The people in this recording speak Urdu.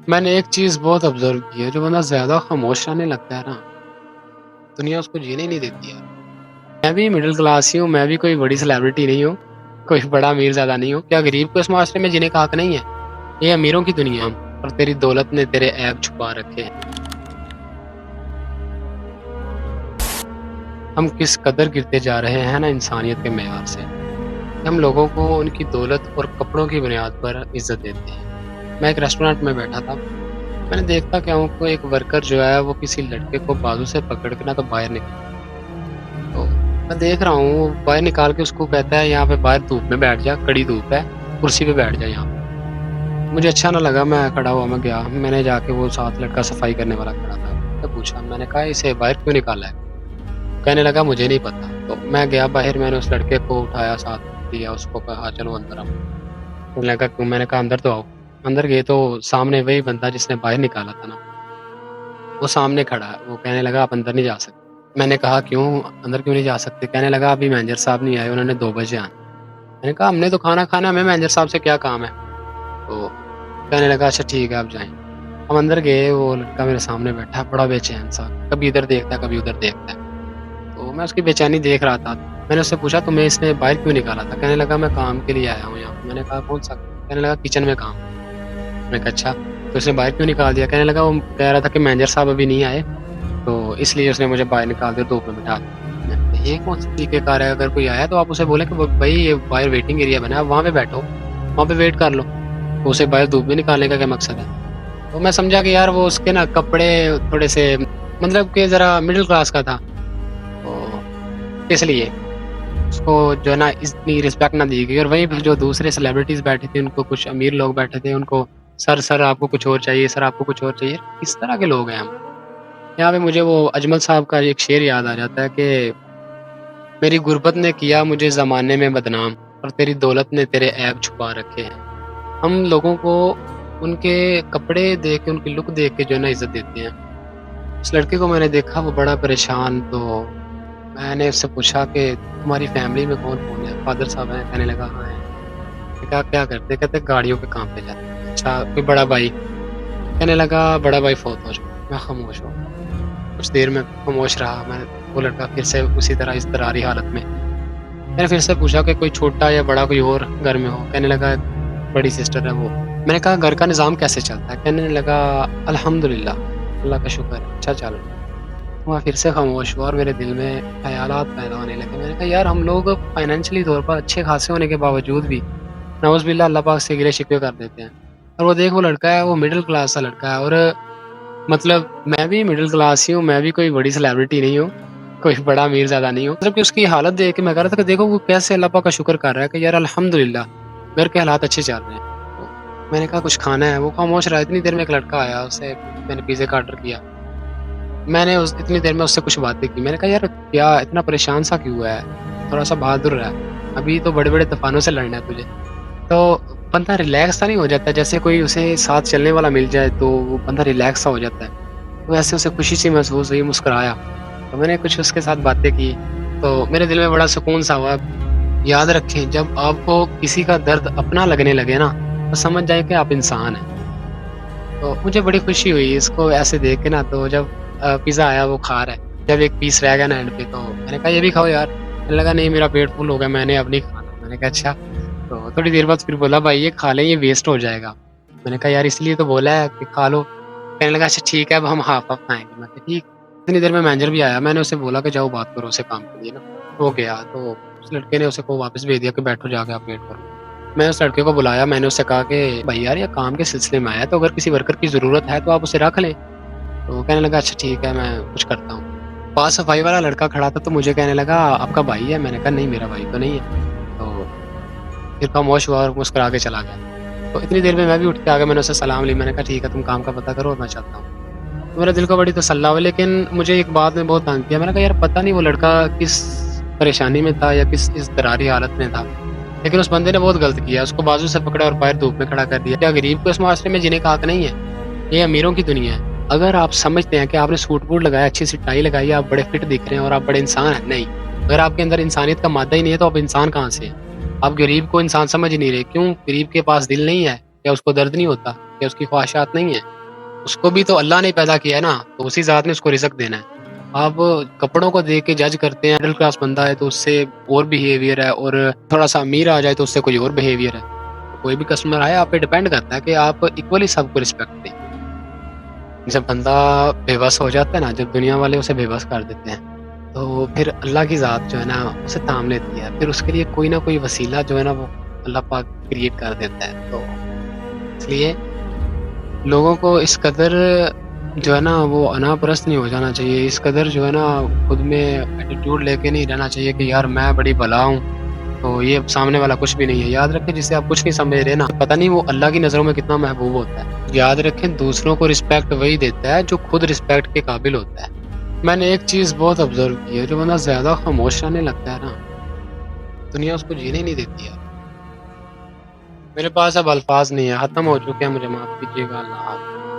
میں نے ایک چیز بہت آبزرو کی ہے، جو بندہ زیادہ خاموش رہنے لگتا ہے نا، دنیا اس کو جینے ہی نہیں دیتی ہے۔ میں بھی مڈل کلاس ہی ہوں، میں بھی کوئی بڑی سیلیبریٹی نہیں ہوں، کوئی بڑا امیر زیادہ نہیں ہوں۔ کیا غریب کو اس معاشرے میں جینے کا حق نہیں ہے؟ یہ امیروں کی دنیا ہم، اور تیری دولت نے تیرے عیب چھپا رکھے ہیں۔ ہم کس قدر گرتے جا رہے ہیں نا انسانیت کے معیار سے، ہم لوگوں کو ان کی دولت اور کپڑوں کی بنیاد پر عزت دیتے ہیں۔ میں ایک ریسٹورینٹ میں بیٹھا تھا، میں نے دیکھتا کہ کو ایک ورکر جو ہے وہ کسی لڑکے کو بازو سے پکڑ کے نا تو باہر نکل، تو میں دیکھ رہا ہوں وہ باہر نکال کے اس کو کہتا ہے یہاں پہ باہر دھوپ میں بیٹھ جا، کڑی دھوپ ہے، کرسی پہ بیٹھ جا یہاں پہ۔ مجھے اچھا نہ لگا، میں کھڑا ہوا، میں گیا، میں نے جا کے وہ ساتھ لڑکا صفائی کرنے والا کھڑا تھا، میں پوچھا، میں نے کہا اسے باہر کیوں نکالا ہے؟ کہنے لگا مجھے نہیں پتا۔ تو میں گیا باہر، میں نے اس لڑکے کو اٹھایا، ساتھ دیا، اس کو کہا چلو اندر آؤ۔ کہنے لگا کیوں؟ میں نے کہا اندر تو آؤ۔ اندر گئے تو سامنے وہی بندہ جس نے باہر نکالا تھا نا، وہ سامنے کھڑا ہے۔ وہ کہنے لگا آپ اندر نہیں جا سکتے۔ میں نے کہا کیوں اندر کیوں نہیں جا سکتے؟ کہنے لگا ابھی مینیجر صاحب نہیں آئے، انہوں نے 2 بجے آنا۔ میں نے کہا ہم نے تو کھانا کھانا، ہمیں مینیجر صاحب سے کیا کام ہے؟ تو کہنے لگا اچھا ٹھیک ہے آپ جائیں۔ ہم اندر گئے، وہ لڑکا میرے سامنے بیٹھا، بڑا بے چین سا، کبھی ادھر دیکھتا ہے کبھی ادھر دیکھتا ہے۔ تو میں اس کی بے چینی دیکھ رہا تھا۔ میں نے اس سے پوچھا تمہیں اس نے باہر کیوں نکالا تھا؟ کہنے لگا میں کام کے لیے آیا ہوں یہاں پہ۔ میں نے کہا کون سا؟ کہنے لگا کچن میں کام۔ میں نے کہا اچھا تو اس نے باہر کیوں نکال دیا؟ کہنے لگا وہ کہہ رہا تھا کہ مینیجر صاحب ابھی نہیں آئے، تو اس لیے اس نے مجھے باہر نکال دیا، دھوپ میں بٹھا دیا۔ یہ کون سی طریقے کار ہے؟ اگر کوئی آیا تو آپ اسے بولیں کہ بھائی یہ باہر ویٹنگ ایریا بنا ہے، وہاں پہ بیٹھو، وہاں پہ ویٹ کر لو۔ تو اسے باہر دھوپ میں نکالنے کا کیا مقصد ہے؟ تو میں سمجھا کہ یار وہ اس کے نا کپڑے تھوڑے سے مطلب کہ ذرا مڈل کلاس کا تھا، تو اس لیے اس کو جو ہے نا اتنی رسپیکٹ نہ دی گئی۔ اور وہیں پہ جو دوسرے سیلیبریٹیز بیٹھے تھے، ان کو کچھ امیر لوگ بیٹھے تھے، ان کو سر آپ کو کچھ اور چاہیے، سر آپ کو کچھ اور چاہیے۔ کس طرح کے لوگ ہیں ہم؟ یہاں پہ مجھے وہ اجمل صاحب کا ایک شعر یاد آ جاتا ہے کہ میری غربت نے کیا مجھے زمانے میں بدنام، اور تیری دولت نے تیرے عیب چھپا رکھے ہیں۔ ہم لوگوں کو ان کے کپڑے دیکھ کے، ان کی لک دیکھ کے جو ہے نا عزت دیتے ہیں۔ اس لڑکے کو میں نے دیکھا وہ بڑا پریشان، تو میں نے اس سے پوچھا کہ تمہاری فیملی میں کون کون ہے؟ فادر صاحب ہیں؟ کہنے لگا ہاں ہیں۔ میں کہا کیا کرتے؟ کہتے گاڑیوں پہ کام پہ جاتے ہیں۔ اچھا کوئی بڑا بھائی؟ کہنے لگا بڑا بھائی فوت ہو چکا۔ میں خاموش ہوں، کچھ دیر میں خاموش رہا۔ میں وہ لڑکا پھر سے اسی طرح اضطراری حالت میں، میں نے پھر سے پوچھا کہ کوئی چھوٹا یا بڑا کوئی اور گھر میں ہو؟ کہنے لگا بڑی سسٹر ہے وہ۔ میں نے کہا گھر کا نظام کیسے چلتا ہے؟ کہنے لگا الحمدللہ، اللہ کا شکر ہے، اچھا چل رہا ہے۔ میں پھر سے خاموش ہوا اور میرے دل میں خیالات پیدا ہونے لگے۔ میں نے کہا یار ہم لوگ فائنینشلی طور پر اچھے خاصے ہونے کے باوجود بھی نعوذ باللہ اللہ پاک سے گلے شکوے کر دیتے ہیں۔ اور وہ دیکھ وہ لڑکا ہے، وہ مڈل کلاس کا لڑکا ہے، اور مطلب میں بھی مڈل کلاس ہی ہوں، میں بھی کوئی بڑی سیلیبریٹی نہیں ہوں، کوئی بڑا امیر زیادہ نہیں ہوں۔ مطلب کہ اس کی حالت دیکھ کے میں کہہ رہا تھا کہ دیکھو وہ کیسے اللہ پاک کا شکر کر رہا ہے کہ یار الحمدللہ میرے کے حالات اچھے چل رہے ہیں۔ تو میں نے کہا کچھ کھانا ہے؟ وہ خاموش رہا۔ اتنی دیر میں ایک لڑکا آیا، اسے میں نے پیزے کا آرڈر کیا۔ میں نے اتنی دیر میں اس سے کچھ باتیں کی۔ میں نے کہا یار کیا اتنا پریشان سا کیوں ہے؟ تھوڑا سا بہادر رہا، ابھی تو بڑے بڑے طوفانوں سے لڑنا ہے تجھے۔ تو بندہ ریلیکس سا نہیں ہو جاتا؟ جیسے کوئی اسے ساتھ چلنے والا مل جائے تو وہ بندہ ریلیکس سا ہو جاتا ہے، تو ایسے اسے خوشی سی محسوس ہوئی، مسکرایا۔ تو میں نے کچھ اس کے ساتھ باتیں کی، تو میرے دل میں بڑا سکون سا ہوا۔ یاد رکھیں جب آپ کو کسی کا درد اپنا لگنے لگے نا، تو سمجھ جائیں کہ آپ انسان ہیں۔ تو مجھے بڑی خوشی ہوئی اس کو ایسے دیکھ کے نا۔ تو جب پیزا آیا وہ کھا رہا ہے، جب ایک پیس رہ گیا نا اینڈ پہ، تو میں نے کہا یہ بھی کھاؤ یار۔ کہنے لگا نہیں میرا پیٹ فل ہو گیا، میں نے اب نہیں کھانا۔ میں نے کہا اچھا۔ تو تھوڑی دیر بعد پھر بولا بھائی یہ کھا لیں، یہ ویسٹ ہو جائے گا۔ میں نے کہا یار اس لیے تو بولا ہے کہ کھا لو۔ کہنے لگا اچھا ٹھیک ہے اب ہم ہاف ہاف کھائیں گے۔ میں کہا ٹھیک۔ اتنی دیر میں مینیجر بھی آیا، میں نے اسے بولا کہ جاؤ بات کرو اسے کام کے لیے نا۔ وہ گیا تو اس لڑکے نے اسے کو واپس بھیج دیا کہ بیٹھو جا کے آپ ویٹ کرو۔ میں اس لڑکے کو بلایا، میں نے اس سے کہا کہ بھائی یار یہ کام کے سلسلے میں آیا تو اگر کسی ورکر کی ضرورت ہے تو آپ اسے رکھ لیں۔ تو کہنے لگا اچھا ٹھیک ہے میں کچھ کرتا ہوں۔ پاس صفائی والا لڑکا کھڑا تھا تو مجھے کہنے لگا آپ کا بھائی ہے؟ میں نے کہا نہیں میرا بھائی تو نہیں ہے۔ تو پھر خاموش ہوا اور مسکرا کے چلا گیا۔ تو اتنی دیر میں بھی اٹھ کے آ گیا، میں نے اسے سلام لی۔ میں نے کہا ٹھیک ہے تم کام کا پتہ کرو اور میں چلتا ہوں۔ تو میرے دل کو بڑی تسلی ہوئی، لیکن مجھے ایک بات نے بہت تنگ کیا۔ میں نے کہا یار پتہ نہیں وہ لڑکا کس پریشانی میں تھا یا کس اضطراری حالت میں تھا، لیکن اس بندے نے بہت غلط کیا، اس کو بازو سے پکڑا اور باہر دھوپ میں کھڑا کر دیا۔ کیا غریب کو اس معاشرے میں جینے کا حق نہیں ہے؟ یہ امیروں کی دنیا ہے۔ اگر آپ سمجھتے ہیں کہ آپ نے سوٹ بوٹ لگایا، اچھی سی ٹائی لگائی ہے، آپ بڑے فٹ دکھ رہے ہیں اور آپ بڑے انسان ہیں، نہیں، اگر آپ کے اندر انسانیت کا مادہ ہی نہیں ہے تو آپ انسان کہاں سے ہیں؟ آپ غریب کو انسان سمجھ نہیں رہے، کیوں؟ غریب کے پاس دل نہیں ہے، کیا اس کو درد نہیں ہوتا؟ کیا اس کی خواہشات نہیں ہیں؟ اس کو بھی تو اللہ نے پیدا کیا ہے نا، تو اسی ذات نے اس کو رزق دینا ہے۔ آپ کپڑوں کو دیکھ کے جج کرتے ہیں، مڈل کلاس بندہ ہے تو اس سے اور بیہیویئر ہے، اور تھوڑا سا امیر آ جائے تو اس سے کوئی اور بیہیویئر ہے۔ کوئی بھی کسٹمر آئے، آپ پہ ڈیپینڈ کرتا ہے کہ آپ ایکولی سب کو رسپیکٹ دیں۔ جب بندہ بے بس ہو جاتا ہے نا، جب دنیا والے اسے بے بس کر دیتے ہیں، تو پھر اللہ کی ذات جو ہے نا اسے تھام لیتی ہے، پھر اس کے لیے کوئی نہ کوئی وسیلہ جو ہے نا وہ اللہ پاک کریٹ کر دیتا ہے۔ تو اس لیے لوگوں کو اس قدر جو ہے نا وہ انا پرست نہیں ہو جانا چاہیے، اس قدر جو ہے نا خود میں ایٹیٹیوڈ لے کے نہیں رہنا چاہیے کہ یار میں بڑی بلا ہوں تو یہ سامنے والا کچھ بھی نہیں ہے۔ یاد رکھیں جسے آپ کچھ نہیں سمجھ رہے نا، پتہ نہیں وہ اللہ کی نظروں میں کتنا محبوب ہوتا ہے۔ یاد رکھیں دوسروں کو رسپیکٹ وہی دیتا ہے جو خود رسپیکٹ کے قابل ہوتا ہے۔ میں نے ایک چیز بہت آبزرو کی ہے، جو بندہ زیادہ خاموش رہنے لگتا ہے نا، دنیا اس کو جینے نہیں دیتی ہے۔ میرے پاس اب الفاظ نہیں ہے، ختم ہو چکے ہیں، مجھے معاف کیجیے گا، اللہ حافظ۔